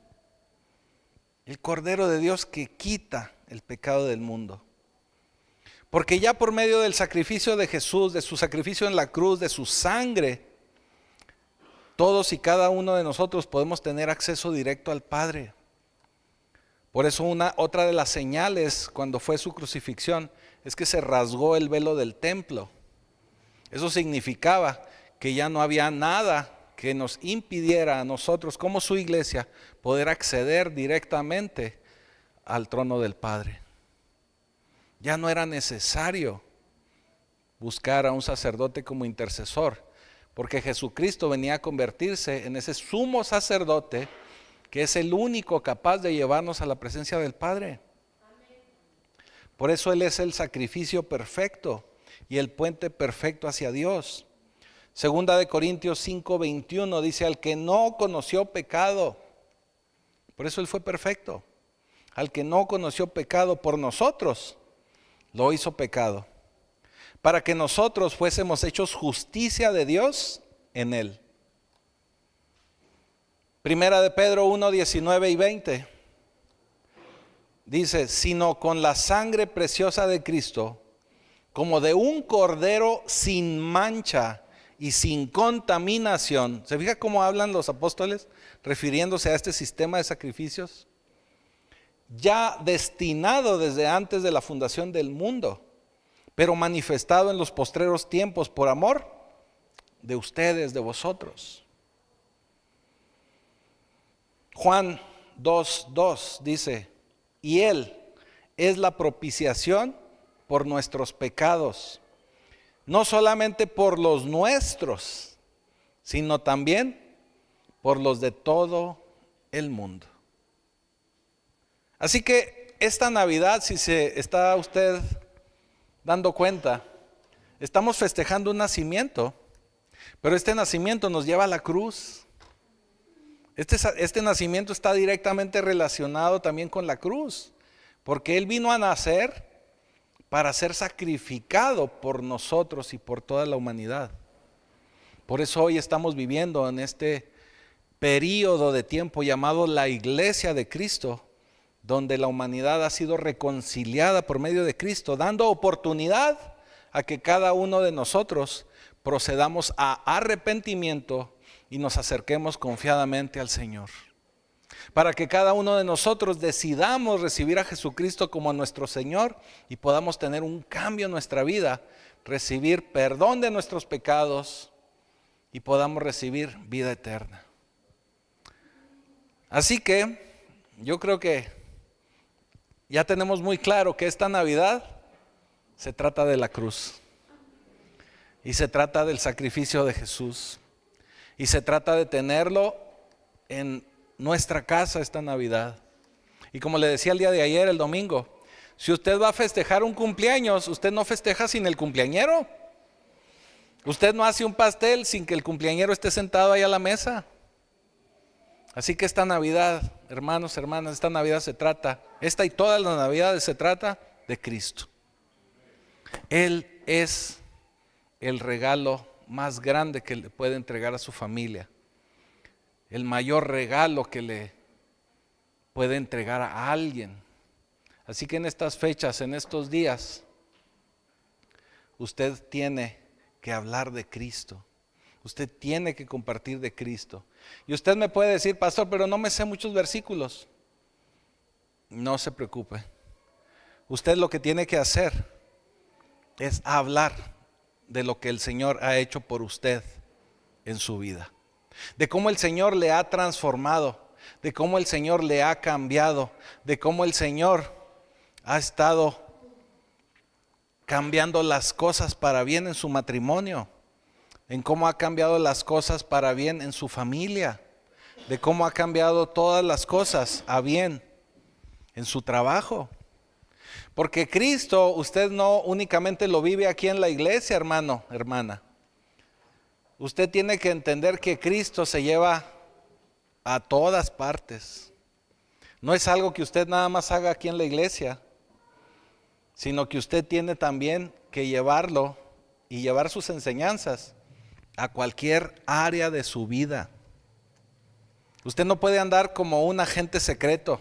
El Cordero de Dios que quita el pecado del mundo. Porque ya por medio del sacrificio de Jesús, de su sacrificio en la cruz, de su sangre, todos y cada uno de nosotros podemos tener acceso directo al Padre. Por eso otra de las señales cuando fue su crucifixión es que se rasgó el velo del templo. Eso significaba que ya no había nada que nos impidiera a nosotros como su iglesia poder acceder directamente al trono del Padre. Ya no era necesario buscar a un sacerdote como intercesor, porque Jesucristo venía a convertirse en ese sumo sacerdote que es el único capaz de llevarnos a la presencia del Padre. Por eso Él es el sacrificio perfecto y el puente perfecto hacia Dios. Segunda de Corintios 5:21 dice: al que no conoció pecado, por eso Él fue perfecto, al que no conoció pecado por nosotros, lo hizo pecado, para que nosotros fuésemos hechos justicia de Dios en Él. Primera de Pedro 1:19 y 20 dice: sino con la sangre preciosa de Cristo, como de un cordero sin mancha y sin contaminación. ¿Se fija cómo hablan los apóstoles refiriéndose a este sistema de sacrificios? Ya destinado desde antes de la fundación del mundo, pero manifestado en los postreros tiempos por amor de ustedes, de vosotros. Juan 2:2 dice: y Él es la propiciación por nuestros pecados, no solamente por los nuestros, sino también por los de todo el mundo. Así que esta Navidad, si se está usted dando cuenta, estamos festejando un nacimiento, pero este nacimiento nos lleva a la cruz. Este nacimiento está directamente relacionado también con la cruz, porque Él vino a nacer para ser sacrificado por nosotros y por toda la humanidad. Por eso hoy estamos viviendo en este periodo de tiempo llamado la Iglesia de Cristo, donde la humanidad ha sido reconciliada por medio de Cristo, dando oportunidad a que cada uno de nosotros procedamos a arrepentimiento y nos acerquemos confiadamente al Señor. Para que cada uno de nosotros decidamos recibir a Jesucristo como nuestro Señor y podamos tener un cambio en nuestra vida, recibir perdón de nuestros pecados y podamos recibir vida eterna. Así que yo creo que ya tenemos muy claro que esta Navidad se trata de la cruz y se trata del sacrificio de Jesús y se trata de tenerlo en nuestra casa esta Navidad. Y como le decía el día de ayer, el domingo, si usted va a festejar un cumpleaños, usted no festeja sin el cumpleañero. Usted no hace un pastel sin que el cumpleañero esté sentado ahí a la mesa. Así que esta Navidad, hermanos, hermanas, esta Navidad se trata, esta y todas las Navidades se trata de Cristo. Él es el regalo más grande que le puede entregar a su familia. El mayor regalo que le puede entregar a alguien. Así que en estas fechas, en estos días, usted tiene que hablar de Cristo. Usted tiene que compartir de Cristo. Y usted me puede decir: pastor, pero no me sé muchos versículos. No se preocupe. Usted lo que tiene que hacer es hablar de lo que el Señor ha hecho por usted en su vida. De cómo el Señor le ha transformado, de cómo el Señor le ha cambiado, de cómo el Señor ha estado cambiando las cosas para bien en su matrimonio, en cómo ha cambiado las cosas para bien en su familia, de cómo ha cambiado todas las cosas a bien en su trabajo. Porque Cristo, usted no únicamente lo vive aquí en la iglesia, hermano, hermana. Usted tiene que entender que Cristo se lleva a todas partes. No es algo que usted nada más haga aquí en la iglesia, sino que usted tiene también que llevarlo y llevar sus enseñanzas a cualquier área de su vida. Usted no puede andar como un agente secreto,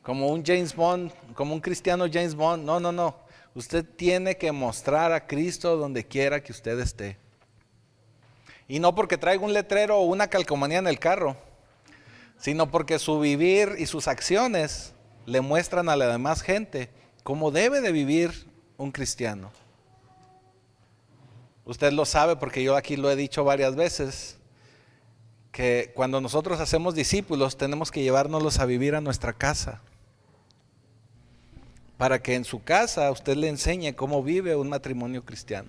como un James Bond, como un cristiano James Bond. No. Usted tiene que mostrar a Cristo donde quiera que usted esté. Y no porque traiga un letrero o una calcomanía en el carro, sino porque su vivir y sus acciones le muestran a la demás gente cómo debe de vivir un cristiano. Usted lo sabe porque yo aquí lo he dicho varias veces, que cuando nosotros hacemos discípulos tenemos que llevárnoslos a vivir a nuestra casa, para que en su casa usted le enseñe cómo vive un matrimonio cristiano,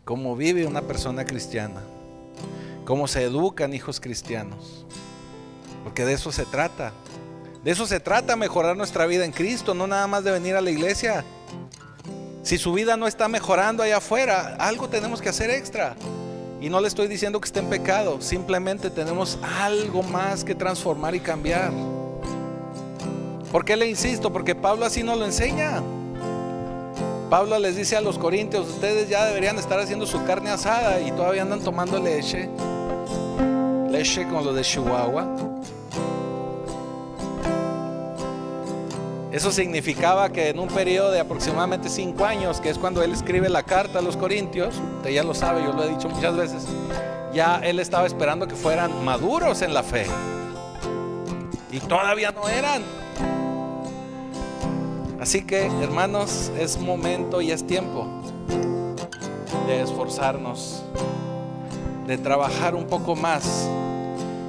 cómo vive una persona cristiana, cómo se educan hijos cristianos, porque de eso se trata. De eso se trata, mejorar nuestra vida en Cristo, no nada más de venir a la iglesia. Si su vida no está mejorando allá afuera, algo tenemos que hacer extra. Y no le estoy diciendo que esté en pecado, simplemente tenemos algo más que transformar y cambiar. ¿Por qué le insisto? Porque Pablo así nos lo enseña. Pablo les dice a los corintios: ustedes ya deberían estar haciendo su carne asada y todavía andan tomando leche con lo de Chihuahua. Eso significaba que en un periodo de aproximadamente 5 años, que es cuando él escribe la carta a los corintios, usted ya lo sabe, yo lo he dicho muchas veces, ya él estaba esperando que fueran maduros en la fe, y todavía no eran. Así que, hermanos, es momento y es tiempo de esforzarnos, de trabajar un poco más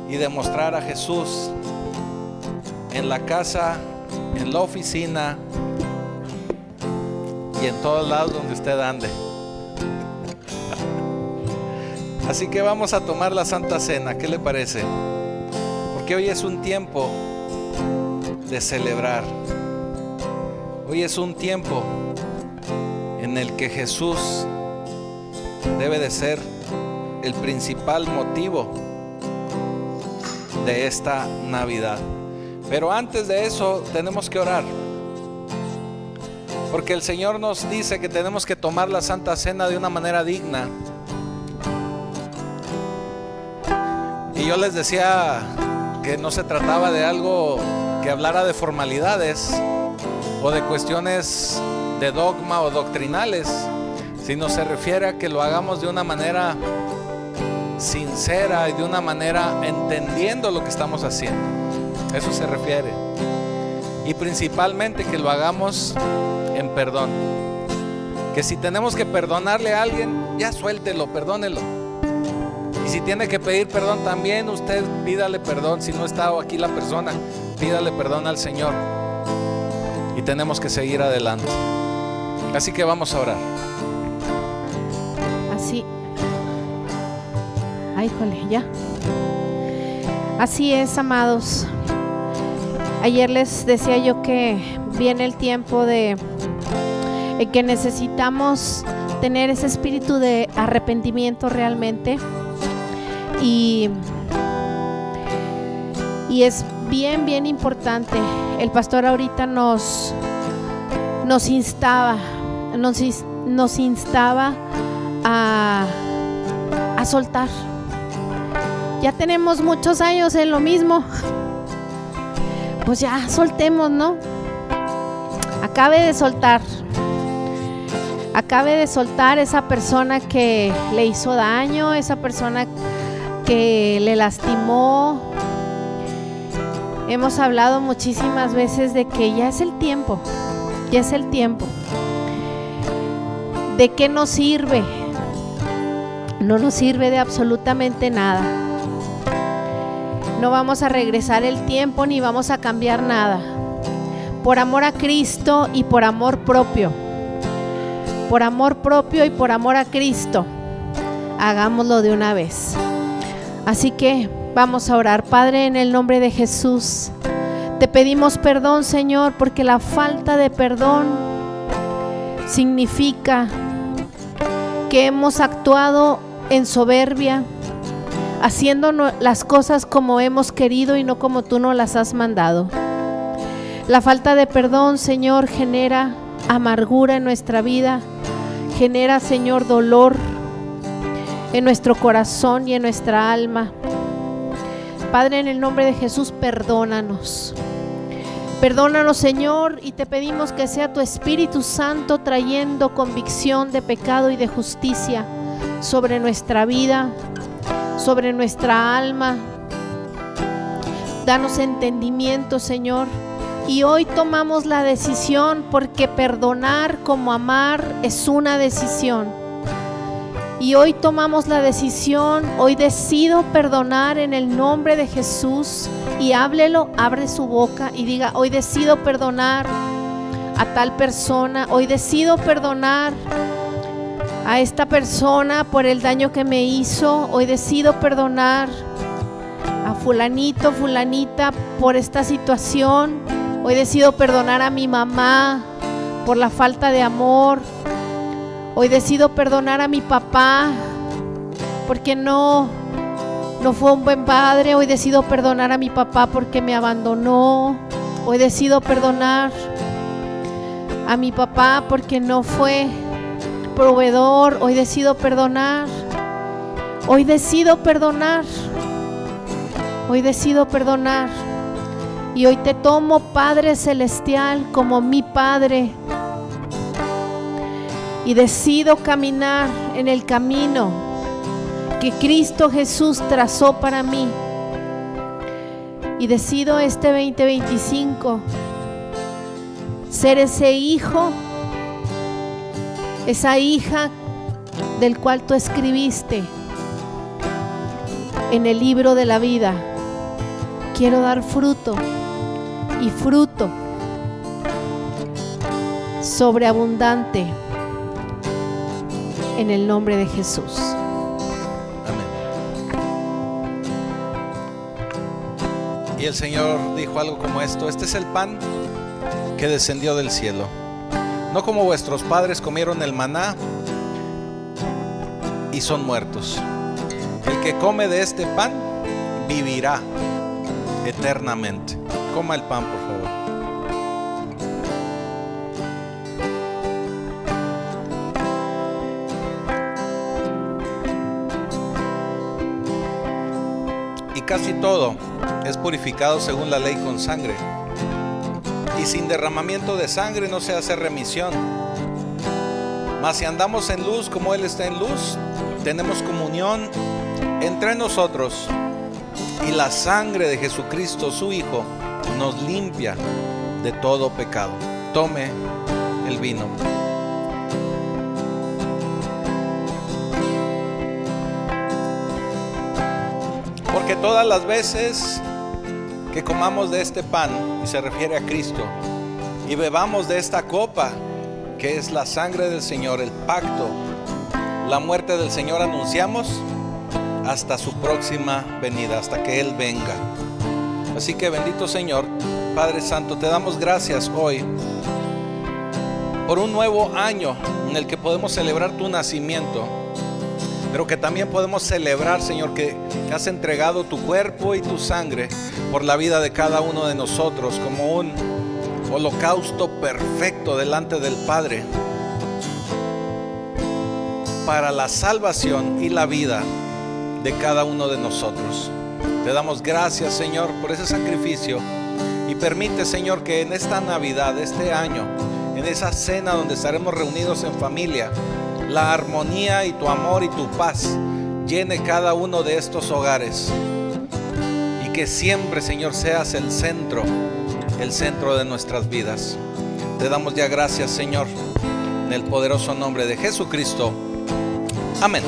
y de mostrar a Jesús en la casa, en la oficina y en todos lados donde usted ande. Así que vamos a tomar la Santa Cena, ¿qué le parece? Porque hoy es un tiempo de celebrar. Hoy es un tiempo en el que Jesús debe de ser el principal motivo de esta Navidad. Pero antes de eso tenemos que orar, porque el Señor nos dice que tenemos que tomar la Santa Cena de una manera digna. Y yo les decía que no se trataba de algo que hablara de formalidades o de cuestiones de dogma o doctrinales, sino se refiere a que lo hagamos de una manera sincera y de una manera entendiendo lo que estamos haciendo. Eso se refiere. Y principalmente que lo hagamos en perdón. Que si tenemos que perdonarle a alguien, ya suéltelo, perdónelo. Y si tiene que pedir perdón también, usted pídale perdón. Si no está aquí la persona, pídale perdón al Señor. Y tenemos que seguir adelante. Así que vamos a orar. Así. Ay, jole, ya. Así es, amados. Ayer les decía yo que viene el tiempo en que necesitamos tener ese espíritu de arrepentimiento realmente, y es bien importante. El pastor ahorita nos instaba a soltar. Ya tenemos muchos años en lo mismo, pues ya soltemos, ¿no? Acabe de soltar esa persona que le hizo daño, esa persona que le lastimó. Hemos hablado muchísimas veces de que ya es el tiempo. ¿De qué nos sirve? No nos sirve de absolutamente nada. No vamos a regresar el tiempo ni vamos a cambiar nada. Por amor a Cristo y por amor propio, por amor propio y por amor a Cristo, hagámoslo de una vez. Así que vamos a orar. Padre, en el nombre de Jesús, te pedimos perdón, Señor, porque la falta de perdón significa que hemos actuado en soberbia, haciendo las cosas como hemos querido y no como tú nos las has mandado. La falta de perdón, Señor, genera amargura en nuestra vida, genera, Señor, dolor en nuestro corazón y en nuestra alma. Padre, en el nombre de Jesús, perdónanos. Perdónanos, Señor, y te pedimos que sea tu Espíritu Santo trayendo convicción de pecado y de justicia sobre nuestra vida, sobre nuestra alma. Danos entendimiento, Señor. Y hoy tomamos la decisión, porque perdonar como amar es una decisión. Y hoy tomamos la decisión, hoy decido perdonar en el nombre de Jesús. Y háblelo, abre su boca y diga: hoy decido perdonar a tal persona, hoy decido perdonar a esta persona por el daño que me hizo, hoy decido perdonar a fulanito, fulanita por esta situación, hoy decido perdonar a mi mamá por la falta de amor, hoy decido perdonar a mi papá porque no fue un buen padre, hoy decido perdonar a mi papá porque me abandonó, hoy decido perdonar a mi papá porque no fue proveedor, hoy decido perdonar, hoy decido perdonar, hoy decido perdonar. Y hoy te tomo, Padre Celestial, como mi Padre, y decido caminar en el camino que Cristo Jesús trazó para mí. Y decido este 2025 ser ese hijo, esa hija del cual tú escribiste en el libro de la vida. Quiero dar fruto, y fruto sobreabundante, en el nombre de Jesús. Y el Señor dijo algo como esto: este es el pan que descendió del cielo, no como vuestros padres comieron el maná y son muertos. El que come de este pan vivirá eternamente. Coma el pan, por favor. Y casi todo es purificado según la ley con sangre, y sin derramamiento de sangre no se hace remisión. Mas si andamos en luz como Él está en luz, tenemos comunión entre nosotros, y la sangre de Jesucristo, su Hijo, nos limpia de todo pecado. Tome el vino. Porque todas las veces que comamos de este pan, y se refiere a Cristo, y bebamos de esta copa, que es la sangre del Señor, el pacto, la muerte del Señor, anunciamos hasta su próxima venida, hasta que Él venga. Así que bendito Señor, Padre Santo, te damos gracias hoy por un nuevo año en el que podemos celebrar tu nacimiento, pero que también podemos celebrar, Señor, que has entregado tu cuerpo y tu sangre por la vida de cada uno de nosotros como un holocausto perfecto delante del Padre, para la salvación y la vida de cada uno de nosotros. Te damos gracias, Señor, por ese sacrificio, y permite, Señor, que en esta Navidad, este año, en esa cena donde estaremos reunidos en familia, la armonía y tu amor y tu paz llene cada uno de estos hogares, y que siempre, Señor, seas el centro de nuestras vidas. Te damos ya gracias, Señor, en el poderoso nombre de Jesucristo. Amén.